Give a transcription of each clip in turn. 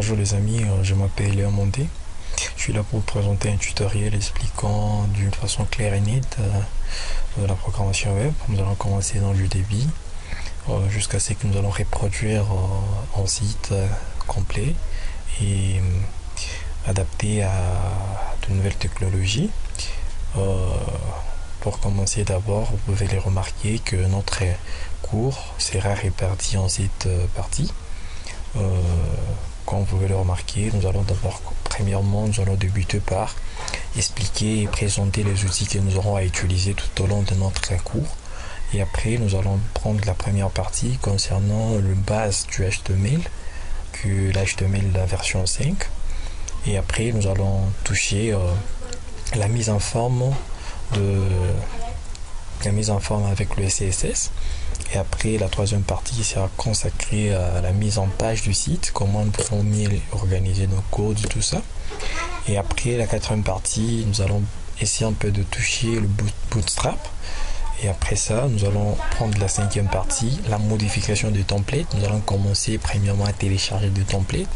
Bonjour les amis, je m'appelle Léon Mondé. Je suis là pour vous présenter un tutoriel expliquant d'une façon claire et nette la programmation web. Nous allons commencer dans le débit jusqu'à ce que nous allons reproduire un site complet et adapté à de nouvelles technologies. Pour commencer d'abord, vous pouvez les remarquer que notre cours sera réparti en 7 parties. Comme vous pouvez le remarquer, nous allons d'abord, premièrement, nous allons débuter par expliquer et présenter les outils que nous aurons à utiliser tout au long de notre cours. Et après, nous allons prendre la première partie concernant le base du HTML, que l'HTML la version 5. Et après, nous allons toucher la mise en forme avec le CSS. Et après, la troisième partie sera consacrée à la mise en page du site, comment nous pouvons mieux organiser nos codes, tout ça. Et après, la quatrième partie, nous allons essayer un peu de toucher le Bootstrap. Et après ça, nous allons prendre la cinquième partie, la modification des templates. Nous allons commencer premièrement à télécharger des templates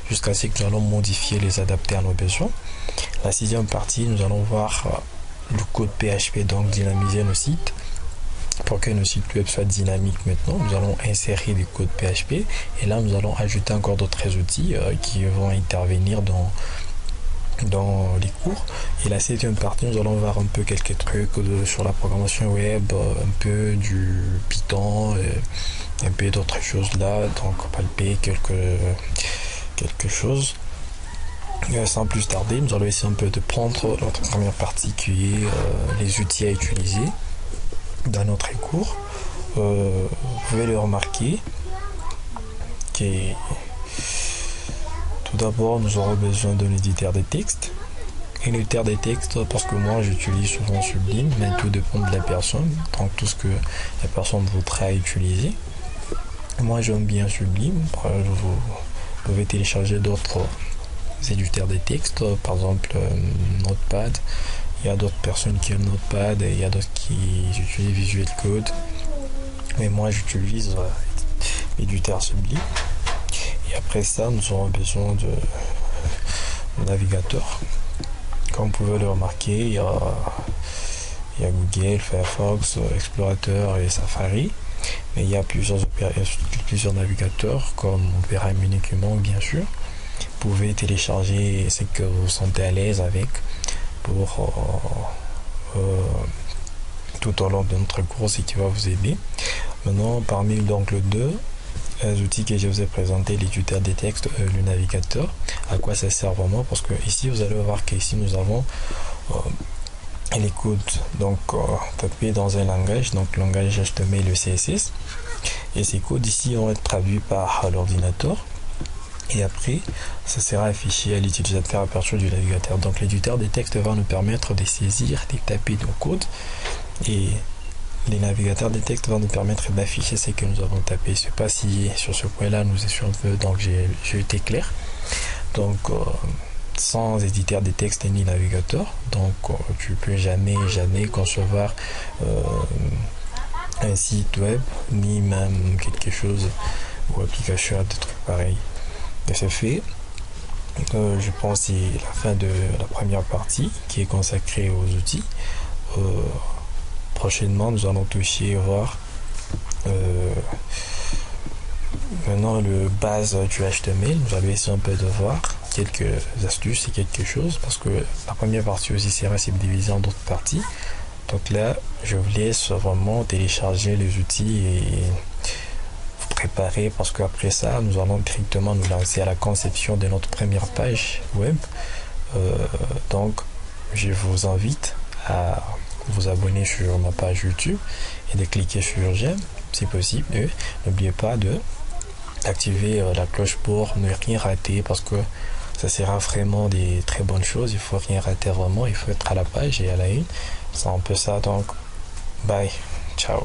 jusqu'à ce que nous allons modifier, les adapter à nos besoins. La sixième partie, nous allons voir le code PHP, donc dynamiser nos sites. Pour que nos sites web soient dynamiques maintenant, nous allons insérer des codes PHP et là nous allons ajouter encore d'autres outils qui vont intervenir dans les cours. Et la septième partie, nous allons voir un peu quelques trucs sur la programmation web, un peu du Python, un peu d'autres choses là, donc palper quelque chose. Sans plus tarder, nous allons essayer un peu de prendre notre première partie qui est les outils à utiliser dans notre cours. Vous pouvez le remarquer que tout d'abord nous aurons besoin d'un éditeur de texte. Un éditeur de texte, parce que moi j'utilise souvent Sublime, mais tout dépend de la personne, donc tout ce que la personne voudra utiliser. Moi j'aime bien Sublime. Vous pouvez télécharger d'autres éditeurs de texte, par exemple Notepad. Il y a d'autres personnes qui aiment Notepad et il y a d'autres qui utilisent Visual Code. Mais moi j'utilise l'éditeur Sublime. Et après ça, nous aurons besoin de navigateur. Comme vous pouvez le remarquer, il y a Google, Firefox, Explorateur et Safari. Mais il y a plusieurs navigateurs comme Opera uniquement, bien sûr. Vous pouvez télécharger ce que vous sentez à l'aise avec pour tout au long de notre cours, ce qui va vous aider. Maintenant, parmi donc les deux outils que je vous ai présenté, l'éditeur des textes, le navigateur, à quoi ça sert vraiment? Parce que ici vous allez voir qu'ici nous avons les codes donc tapés dans un langage, donc langage HTML et le CSS, et ces codes ici vont être traduits par l'ordinateur. Et après, ça sera affiché à l'utilisateur à partir du navigateur. Donc l'éditeur des textes va nous permettre de saisir, de taper nos codes. Et les navigateurs des textes vont nous permettre d'afficher ce que nous avons tapé. Je ne sais pas si sur ce point-là nous étions un peu, donc j'ai été clair. Donc sans éditeur des textes ni navigateur, donc tu peux jamais concevoir un site web, ni même quelque chose ou application à des trucs pareils. Et c'est fait. Je pense que c'est la fin de la première partie qui est consacrée aux outils. Prochainement, nous allons toucher voir maintenant le base du HTML. Nous allons essayer un peu de voir quelques astuces et quelque chose, parce que la première partie aussi sera subdivisée en d'autres parties. Donc là, je vous laisse vraiment télécharger les outils et préparer, parce qu'après ça nous allons directement nous lancer à la conception de notre première page web. Donc je vous invite à vous abonner sur ma page YouTube et de cliquer sur j'aime si possible, et n'oubliez pas de activer la cloche pour ne rien rater, parce que ça sera vraiment des très bonnes choses. Il faut rien rater vraiment, il faut être à la page et à la une. C'est un peu ça. Donc bye, ciao.